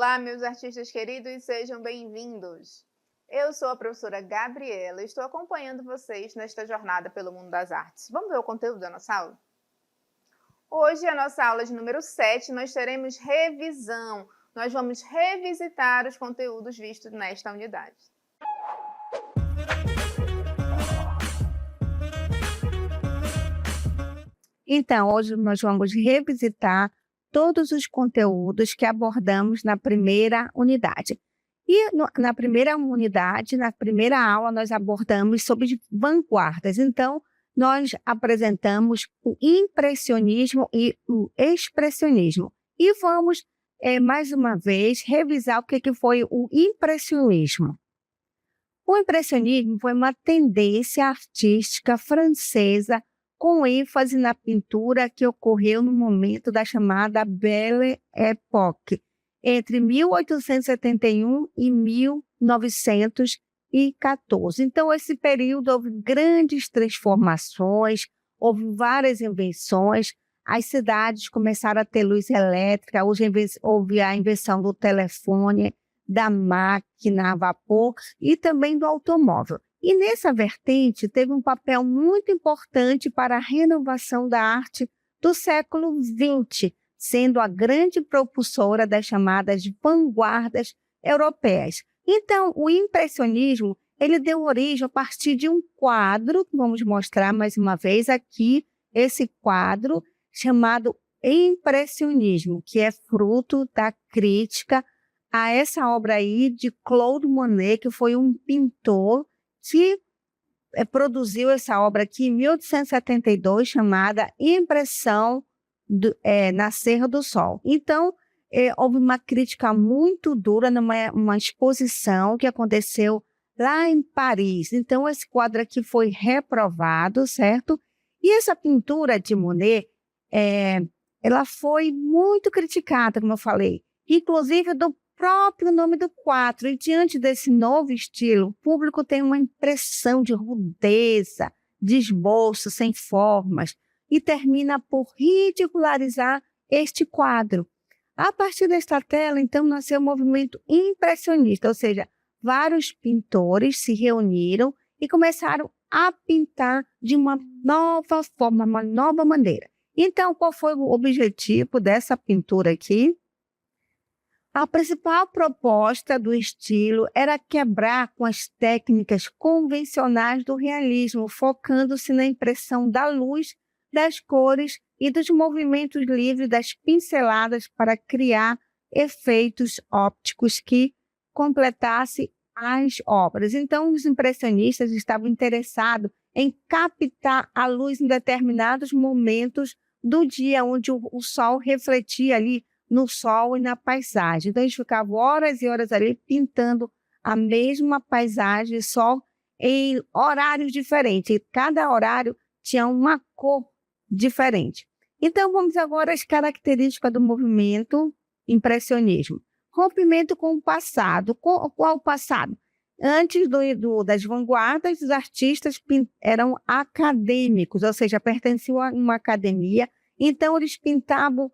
Olá, meus artistas queridos, sejam bem-vindos. Eu sou a professora Gabriela e estou acompanhando vocês nesta jornada pelo mundo das artes. Vamos ver o conteúdo da nossa aula? Hoje, a nossa aula de número 7, nós teremos revisão. Nós vamos revisitar os conteúdos vistos nesta unidade. Então, hoje nós vamos revisitar todos os conteúdos que abordamos na primeira unidade. Na primeira unidade, na primeira aula, nós abordamos sobre vanguardas. Então, nós apresentamos o impressionismo e o expressionismo. E vamos, mais uma vez, revisar o que foi o impressionismo. O impressionismo foi uma tendência artística francesa com ênfase na pintura que ocorreu no momento da chamada Belle Époque, entre 1871 e 1914. Então, esse período houve grandes transformações, houve várias invenções, as cidades começaram a ter luz elétrica, houve a invenção do telefone, da máquina a vapor e também do automóvel. E nessa vertente teve um papel muito importante para a renovação da arte do século XX, sendo a grande propulsora das chamadas vanguardas europeias. Então, o impressionismo, ele deu origem a partir de um quadro, que vamos mostrar mais uma vez aqui, esse quadro chamado impressionismo, que é fruto da crítica a essa obra aí de Claude Monet, que foi um pintor que produziu essa obra aqui em 1872, chamada Impressão na Serra do Sol. Então, houve uma crítica muito dura numa exposição que aconteceu lá em Paris. Então, esse quadro aqui foi reprovado, certo? E essa pintura de Monet, ela foi muito criticada, como eu falei, inclusive do próprio nome do quadro. E diante desse novo estilo, o público tem uma impressão de rudeza, de esboço sem formas, e termina por ridicularizar este quadro. A partir desta tela, então, nasceu o movimento impressionista, ou seja, vários pintores se reuniram e começaram a pintar de uma nova forma, uma nova maneira. Então, qual foi o objetivo dessa pintura aqui? A principal proposta do estilo era quebrar com as técnicas convencionais do realismo, focando-se na impressão da luz, das cores e dos movimentos livres das pinceladas para criar efeitos ópticos que completassem as obras. Então, os impressionistas estavam interessados em captar a luz em determinados momentos do dia, onde o sol refletia ali no sol e na paisagem. Então, eles ficavam horas e horas ali pintando a mesma paisagem, só em horários diferentes. E cada horário tinha uma cor diferente. Então, vamos agora às características do movimento impressionismo. Rompimento com o passado. Qual o passado? Antes das vanguardas, os artistas eram acadêmicos, ou seja, pertenciam a uma academia. Então, eles pintavam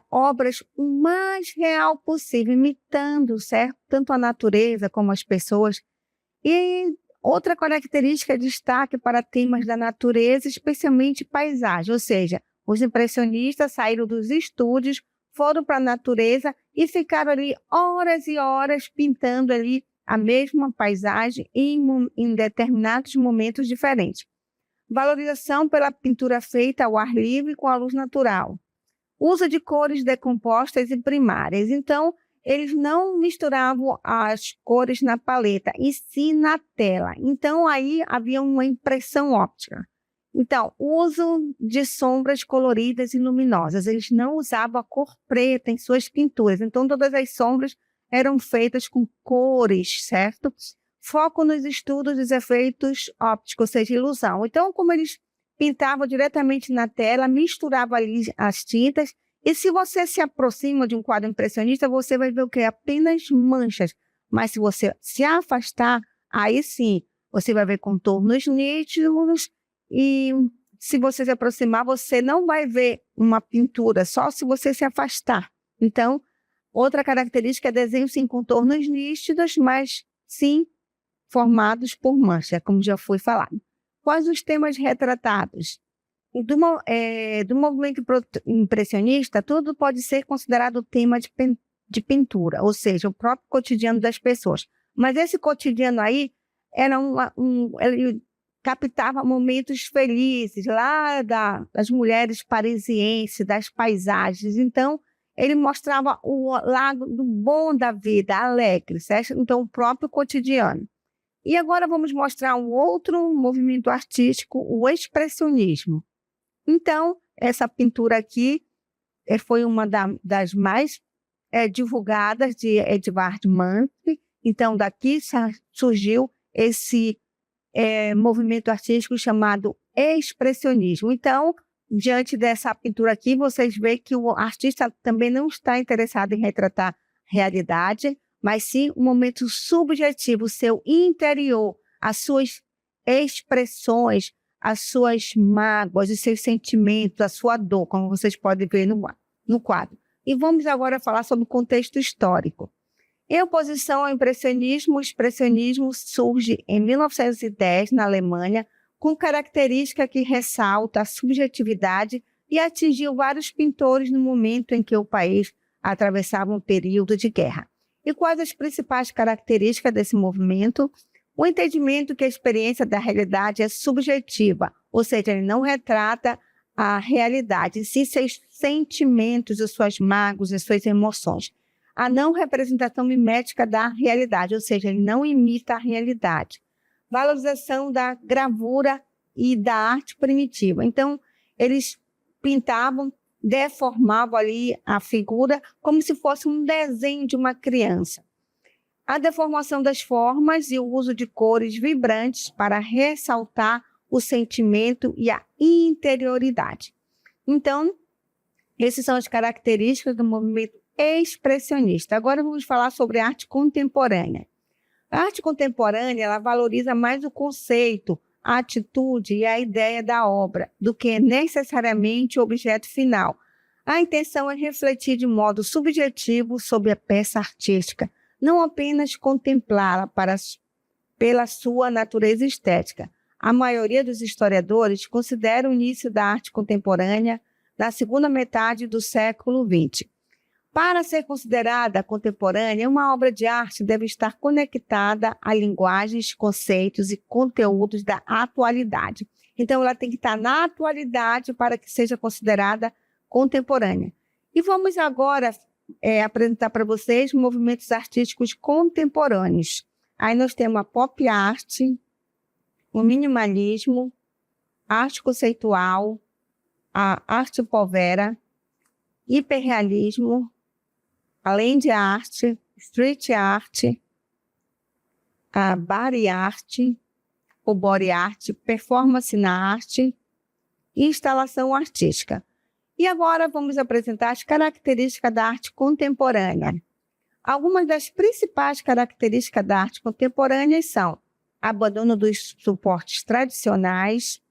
obras o mais real possível, imitando, certo? Tanto a natureza como as pessoas. E outra característica de destaque para temas da natureza, especialmente paisagem, ou seja, os impressionistas saíram dos estúdios, foram para a natureza e ficaram ali horas e horas pintando ali a mesma paisagem em determinados momentos diferentes. Valorização pela pintura feita ao ar livre com a luz natural. Uso de cores decompostas e primárias. Então, eles não misturavam as cores na paleta, e sim na tela. Então, aí havia uma impressão óptica. Então, uso de sombras coloridas e luminosas. Eles não usavam a cor preta em suas pinturas. Então, todas as sombras eram feitas com cores, certo? Foco nos estudos dos efeitos ópticos, ou seja, ilusão. Então, como eles pintavam diretamente na tela, misturava ali as tintas, e se você se aproxima de um quadro impressionista, você vai ver o quê? Apenas manchas. Mas se você se afastar, aí sim, você vai ver contornos nítidos, e se você se aproximar, você não vai ver uma pintura, só se você se afastar. Então, Outra característica é desenhos sem contornos nítidos, mas sim formados por mancha, como já foi falado. Quais os temas retratados? Do movimento impressionista, tudo pode ser considerado tema de pintura, ou seja, o próprio cotidiano das pessoas. Mas esse cotidiano aí era ele captava momentos felizes lá das mulheres parisienses, das paisagens. Então, ele mostrava o lado do bom da vida, alegre, certo? Então, o próprio cotidiano. E agora vamos mostrar um outro movimento artístico, o expressionismo. Então, essa pintura aqui foi uma das mais divulgadas de Edvard Munch. Então, daqui surgiu esse movimento artístico chamado expressionismo. Então, diante dessa pintura aqui, vocês veem que o artista também não está interessado em retratar realidade, mas sim um momento subjetivo, seu interior, as suas expressões, as suas mágoas, os seus sentimentos, a sua dor, como vocês podem ver no quadro. E vamos agora falar sobre o contexto histórico. Em oposição ao impressionismo, o expressionismo surge em 1910 na Alemanha, com característica que ressalta a subjetividade e atingiu vários pintores no momento em que o país atravessava um período de guerra. E quais as principais características desse movimento? O entendimento que a experiência da realidade é subjetiva, ou seja, ele não retrata a realidade, sim seus sentimentos, as suas mágoas, as suas emoções. A não representação mimética da realidade, ou seja, ele não imita a realidade. Valorização da gravura e da arte primitiva. Então, eles pintavam, deformavam ali a figura como se fosse um desenho de uma criança. A deformação das formas e o uso de cores vibrantes para ressaltar o sentimento e a interioridade. Então, essas são as características do movimento expressionista. Agora vamos falar sobre a arte contemporânea. A arte contemporânea, ela valoriza mais o conceito, a atitude e a ideia da obra do que necessariamente o objeto final. A intenção é refletir de modo subjetivo sobre a peça artística, não apenas contemplá-la pela sua natureza estética. A maioria dos historiadores considera o início da arte contemporânea na segunda metade do século XX. Para ser considerada contemporânea, uma obra de arte deve estar conectada a linguagens, conceitos e conteúdos da atualidade. Então, ela tem que estar na atualidade para que seja considerada contemporânea. E vamos agora apresentar para vocês movimentos artísticos contemporâneos. Aí nós temos a pop art, o minimalismo, a arte conceitual, a arte povera, hiperrealismo, além de arte, street art, a body art, o body art, performance na arte e instalação artística. E agora vamos apresentar as características da arte contemporânea. Algumas das principais características da arte contemporânea são abandono dos suportes tradicionais,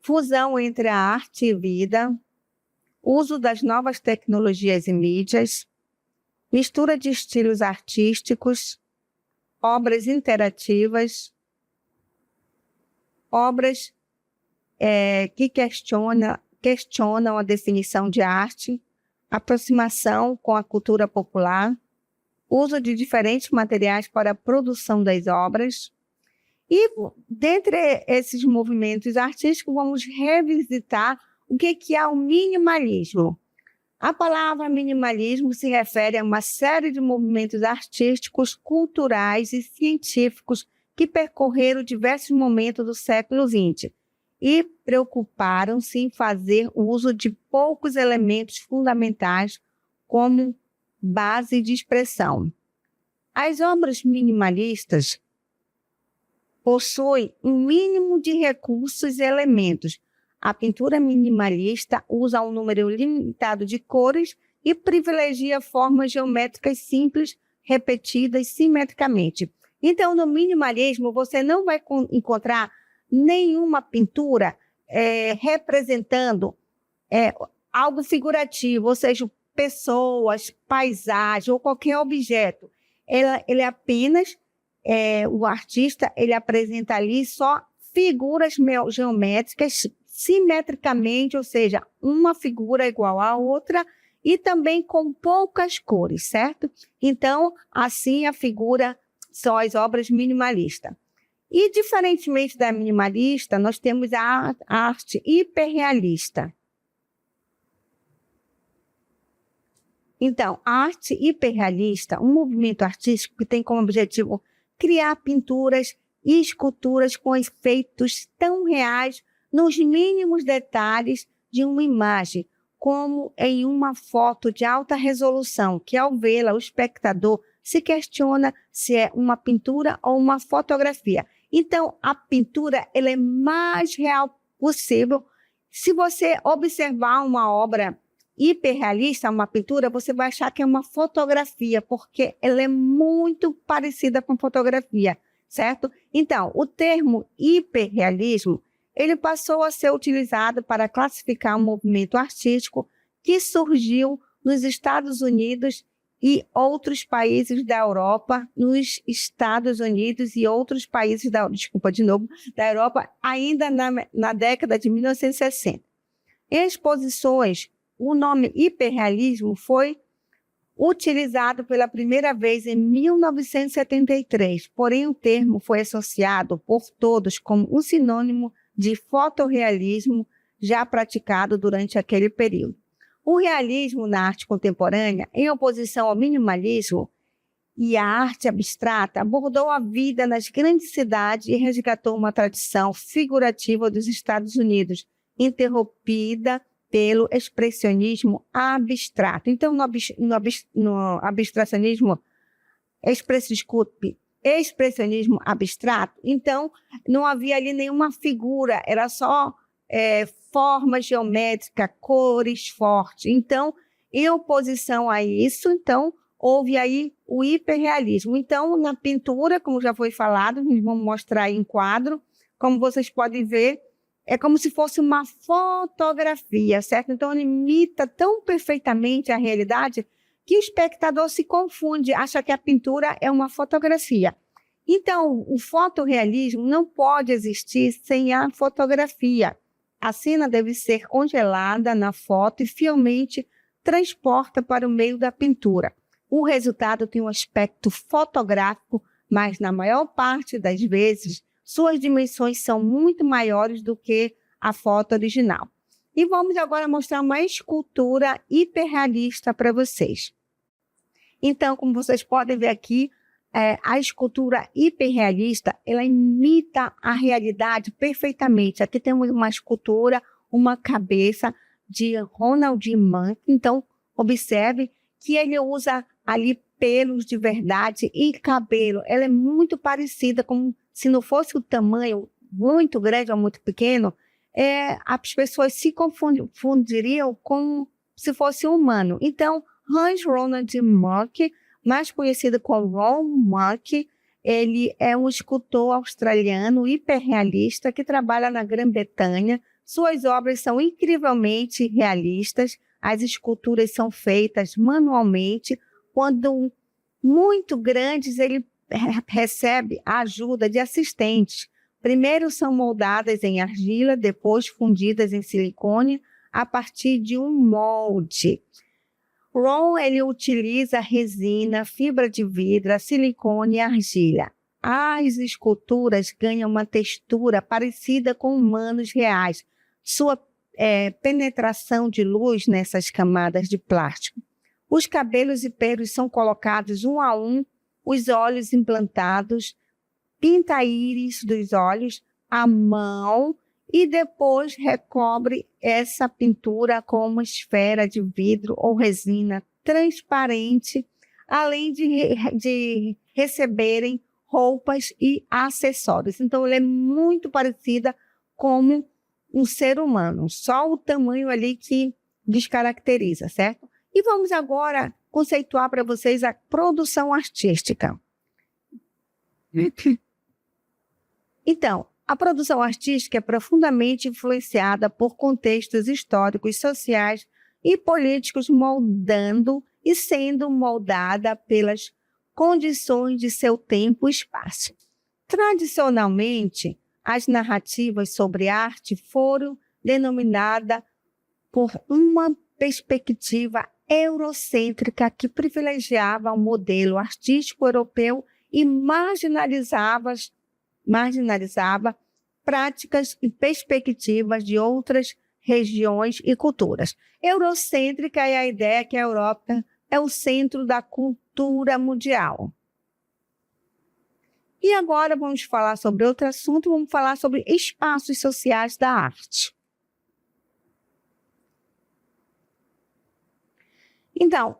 fusão entre a arte e vida, uso das novas tecnologias e mídias, mistura de estilos artísticos, obras interativas, obras que questionam a definição de arte, aproximação com a cultura popular, uso de diferentes materiais para a produção das obras. E, dentre esses movimentos artísticos, vamos revisitar o que é o minimalismo. A palavra minimalismo se refere a uma série de movimentos artísticos, culturais e científicos que percorreram diversos momentos do século XX e preocuparam-se em fazer uso de poucos elementos fundamentais como base de expressão. As obras minimalistas possuem um mínimo de recursos e elementos. A pintura minimalista usa um número limitado de cores e privilegia formas geométricas simples, repetidas simetricamente. Então, no minimalismo, você não vai encontrar nenhuma pintura representando algo figurativo, ou seja, pessoas, paisagem ou qualquer objeto. Ele apenas, o artista, ele apresenta ali só figuras geométricas simetricamente, ou seja, uma figura igual à outra e também com poucas cores, certo? Então, assim a figura são as obras minimalistas. E, diferentemente da minimalista, nós temos a arte hiperrealista. Então, a arte hiperrealista, um movimento artístico que tem como objetivo criar pinturas e esculturas com efeitos tão reais nos mínimos detalhes de uma imagem, como em uma foto de alta resolução, que ao vê-la o espectador se questiona se é uma pintura ou uma fotografia. Então, a pintura ela é mais real possível. Se você observar uma obra hiperrealista, uma pintura, você vai achar que é uma fotografia, porque ela é muito parecida com fotografia, certo? Então, o termo hiperrealismo, ele passou a ser utilizado para classificar um movimento artístico que surgiu nos Estados Unidos e outros países da Europa, nos Estados Unidos e outros países da Europa, ainda na década de 1960. Em exposições, o nome hiperrealismo foi utilizado pela primeira vez em 1973, porém o termo foi associado por todos como um sinônimo de fotorrealismo já praticado durante aquele período. O realismo na arte contemporânea, em oposição ao minimalismo e à arte abstrata, abordou a vida nas grandes cidades e resgatou uma tradição figurativa dos Estados Unidos, interrompida pelo expressionismo abstrato. Então, no abstracionismo, expressionismo abstrato, então não havia ali nenhuma figura, era só forma geométrica, cores fortes. Então, em oposição a isso, então, houve aí o hiperrealismo. Então, na pintura, como já foi falado, vamos mostrar aí em quadro, como vocês podem ver, é como se fosse uma fotografia, certo? Então, ele imita tão perfeitamente a realidade que o espectador se confunde, acha que a pintura é uma fotografia. Então, o fotorrealismo não pode existir sem a fotografia. A cena deve ser congelada na foto e fielmente transporta para o meio da pintura. O resultado tem um aspecto fotográfico, mas na maior parte das vezes, suas dimensões são muito maiores do que a foto original. E vamos agora mostrar uma escultura hiperrealista para vocês. Então, como vocês podem ver aqui, a escultura hiperrealista, ela imita a realidade perfeitamente. Aqui temos uma escultura, uma cabeça de Ronald D. Monkey. Então, observe que ele usa ali pelos de verdade e cabelo. Ela é muito parecida com, se não fosse o tamanho muito grande ou muito pequeno, as pessoas se confundiriam com se fosse um humano. Então, Hans Ronald D. Monkey, mais conhecido como Ron Monkey, ele é um escultor australiano hiperrealista que trabalha na Grã-Bretanha. Suas obras são incrivelmente realistas. As esculturas são feitas manualmente. Quando muito grandes, ele recebe a ajuda de assistentes. Primeiro são moldadas em argila, depois fundidas em silicone a partir de um molde. Ron, ele utiliza resina, fibra de vidro, silicone e argila. As esculturas ganham uma textura parecida com humanos reais. Sua penetração de luz nessas camadas de plástico. Os cabelos e pelos são colocados um a um, os olhos implantados, pinta-íris dos olhos, a mão, e depois recobre essa pintura com uma esfera de vidro ou resina transparente, além de receberem roupas e acessórios. Então, ela é muito parecida com um ser humano, só o tamanho ali que descaracteriza, certo? E vamos agora conceituar para vocês a produção artística. Então, a produção artística é profundamente influenciada por contextos históricos, sociais e políticos moldando e sendo moldada pelas condições de seu tempo e espaço. Tradicionalmente, as narrativas sobre arte foram denominadas por uma perspectiva eurocêntrica que privilegiava o modelo artístico europeu e marginalizava práticas e perspectivas de outras regiões e culturas. Eurocêntrica é a ideia que a Europa é o centro da cultura mundial. E agora vamos falar sobre outro assunto, vamos falar sobre espaços sociais da arte. Então,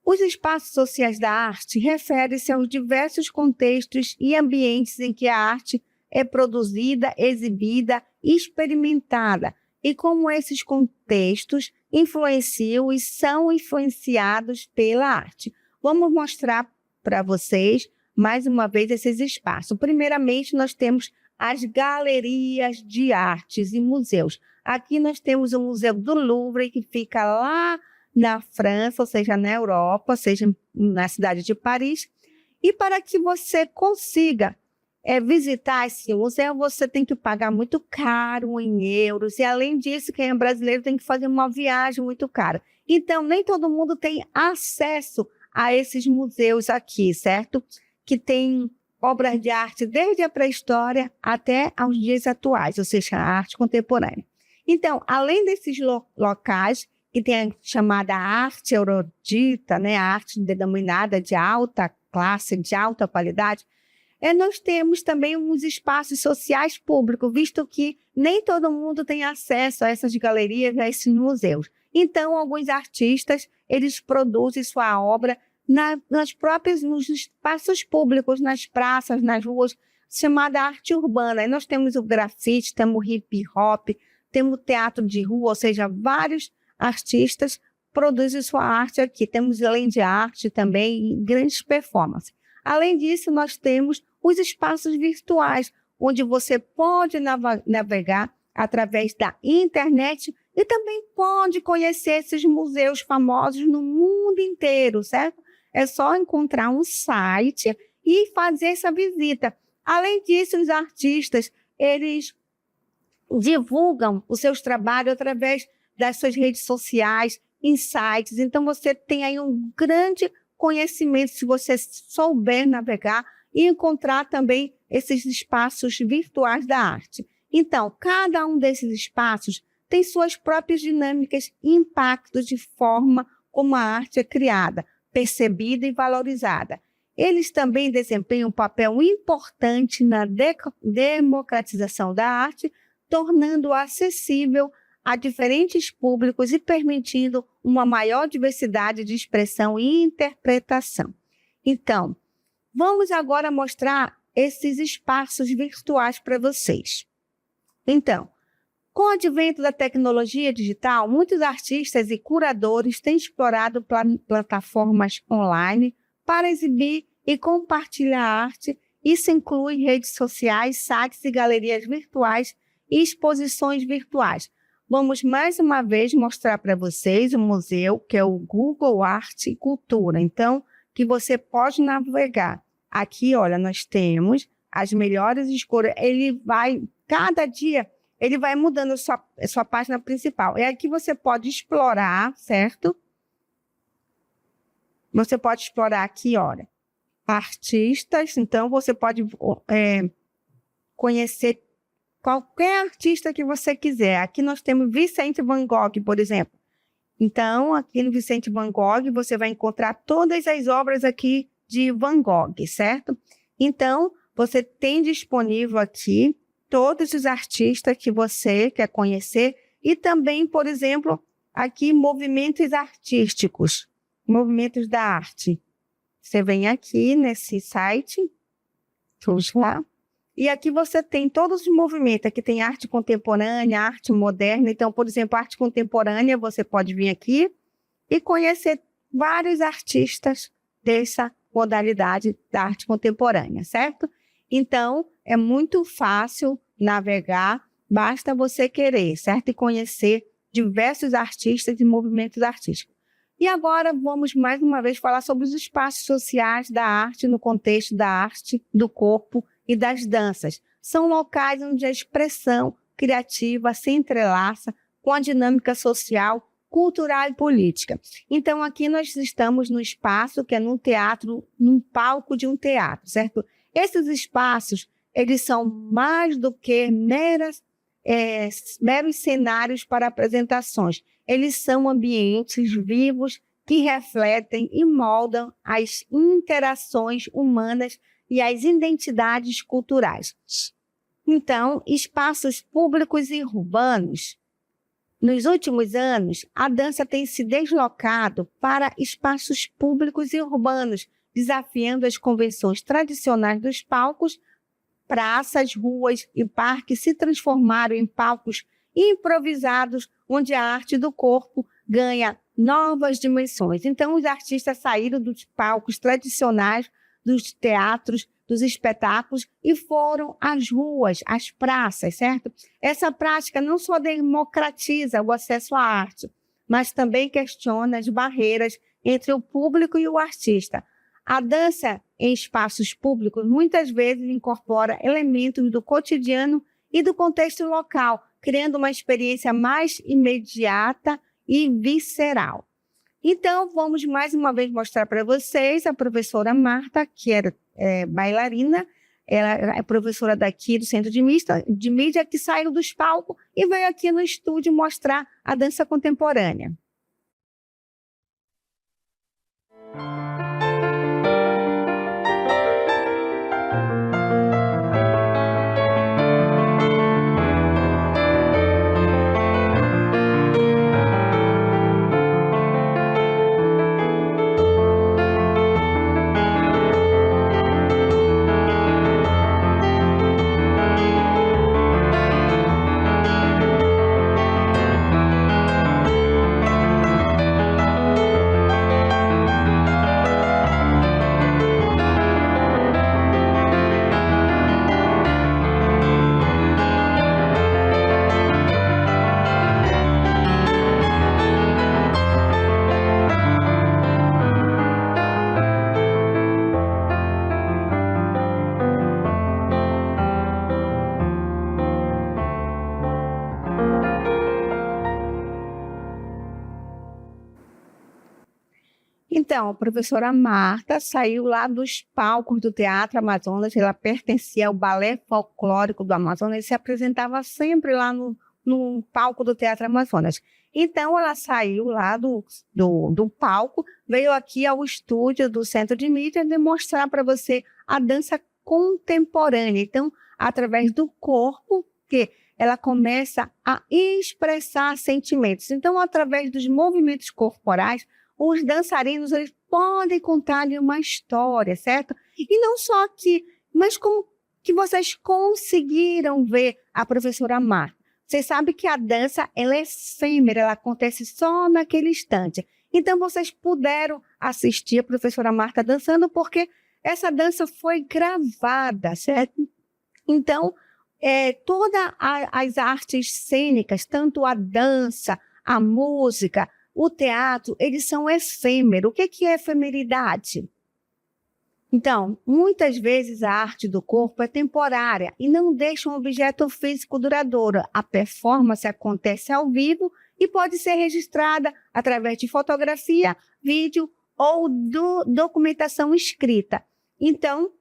os espaços sociais da arte referem-se aos diversos contextos e ambientes em que a arte é produzida, exibida e experimentada, e como esses contextos influenciam e são influenciados pela arte. Vamos mostrar para vocês, mais uma vez, esses espaços. Primeiramente, nós temos as galerias de artes e museus. Aqui nós temos o Museu do Louvre, que fica lá na França, ou seja, na Europa, ou seja, na cidade de Paris. E para que você consiga visitar esse museu, você tem que pagar muito caro em euros. E, além disso, quem é brasileiro tem que fazer uma viagem muito cara. Então, nem todo mundo tem acesso a esses museus aqui, certo? Que tem obras de arte desde a pré-história até aos dias atuais, ou seja, a arte contemporânea. Então, além desses locais, que tem a chamada arte erudita, né, a arte denominada de alta classe, de alta qualidade, nós temos também uns espaços sociais públicos, visto que nem todo mundo tem acesso a essas galerias, a esses museus. Então, alguns artistas, eles produzem sua obra nos espaços públicos, nas praças, nas ruas, chamada arte urbana. Aí nós temos o grafite, temos o hip hop, temos o teatro de rua, ou seja, vários artistas produzem sua arte aqui. Temos além de arte também grandes performances. Além disso, nós temos os espaços virtuais, onde você pode navegar através da internet e também pode conhecer esses museus famosos no mundo inteiro, certo? É só encontrar um site e fazer essa visita. Além disso, os artistas, eles divulgam os seus trabalhos através das suas redes sociais, em sites. Então, você tem aí um grande conhecimento, se você souber navegar e encontrar também esses espaços virtuais da arte. Então, cada um desses espaços tem suas próprias dinâmicas e impactos de forma como a arte é criada, percebida e valorizada. Eles também desempenham um papel importante na democratização da arte, tornando-a acessível a diferentes públicos e permitindo uma maior diversidade de expressão e interpretação. Então, vamos agora mostrar esses espaços virtuais para vocês. Então, com o advento da tecnologia digital, muitos artistas e curadores têm explorado plataformas online para exibir e compartilhar arte. Isso inclui redes sociais, sites e galerias virtuais e exposições virtuais. Vamos mais uma vez mostrar para vocês o museu, que é o Google Arte e Cultura. Então, que você pode navegar. Aqui, olha, nós temos as melhores escolhas. Cada dia, ele vai mudando a sua página principal. E aqui você pode explorar, certo? Você pode explorar aqui, olha, artistas. Então, você pode conhecer qualquer artista que você quiser. Aqui nós temos Vicente Van Gogh, por exemplo. Então, aqui no Vicente Van Gogh, você vai encontrar todas as obras aqui de Van Gogh, certo? Então, você tem disponível aqui todos os artistas que você quer conhecer e também, por exemplo, aqui movimentos artísticos, movimentos da arte. Você vem aqui nesse site, vamos lá. E aqui você tem todos os movimentos. Aqui tem arte contemporânea, arte moderna. Então, por exemplo, arte contemporânea, você pode vir aqui e conhecer vários artistas dessa modalidade da arte contemporânea, certo? Então, é muito fácil navegar, basta você querer, certo? E conhecer diversos artistas e movimentos artísticos. E agora vamos mais uma vez falar sobre os espaços sociais da arte no contexto da arte, do corpo e das danças. São locais onde a expressão criativa se entrelaça com a dinâmica social, cultural e política. Então, aqui nós estamos no espaço que é num teatro, num palco de um teatro, certo? Esses espaços, eles são mais do que meros cenários para apresentações. Eles são ambientes vivos que refletem e moldam as interações humanas e as identidades culturais. Então, espaços públicos e urbanos. Nos últimos anos, a dança tem se deslocado para espaços públicos e urbanos, desafiando as convenções tradicionais dos palcos. Praças, ruas e parques se transformaram em palcos improvisados, onde a arte do corpo ganha novas dimensões. Então, os artistas saíram dos palcos tradicionais, dos teatros, dos espetáculos e foram às ruas, às praças, certo? Essa prática não só democratiza o acesso à arte, mas também questiona as barreiras entre o público e o artista. A dança em espaços públicos muitas vezes incorpora elementos do cotidiano e do contexto local, criando uma experiência mais imediata e visceral. Então, vamos mais uma vez mostrar para vocês a professora Marta, que era bailarina, ela é professora daqui do Centro de Mídia, que saiu dos palcos e veio aqui no estúdio mostrar a dança contemporânea. Então, a professora Marta saiu lá dos palcos do Teatro Amazonas, ela pertencia ao Balé Folclórico do Amazonas e se apresentava sempre lá no palco do Teatro Amazonas. Então, ela saiu lá do palco, veio aqui ao estúdio do Centro de Mídia demonstrar para você a dança contemporânea. Então, através do corpo, que ela começa a expressar sentimentos. Então, através dos movimentos corporais, os dançarinos eles podem contar-lhe uma história, certo? E não só aqui, mas como que vocês conseguiram ver a professora Marta. Vocês sabem que a dança ela é efêmera, ela acontece só naquele instante. Então, vocês puderam assistir a professora Marta dançando porque essa dança foi gravada, certo? Então, todas as artes cênicas, tanto a dança, a música, o teatro, eles são efêmeros. O que é efemeridade? Então, muitas vezes a arte do corpo é temporária e não deixa um objeto físico duradouro. A performance acontece ao vivo e pode ser registrada através de fotografia, vídeo ou documentação escrita. Então,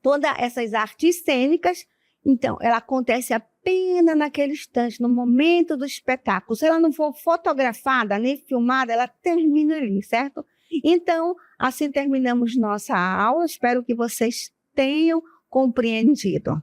todas essas artes cênicas, então, ela acontece apenas naquele instante, no momento do espetáculo. Se ela não for fotografada nem filmada, ela termina ali, certo? Então, assim terminamos nossa aula. Espero que vocês tenham compreendido.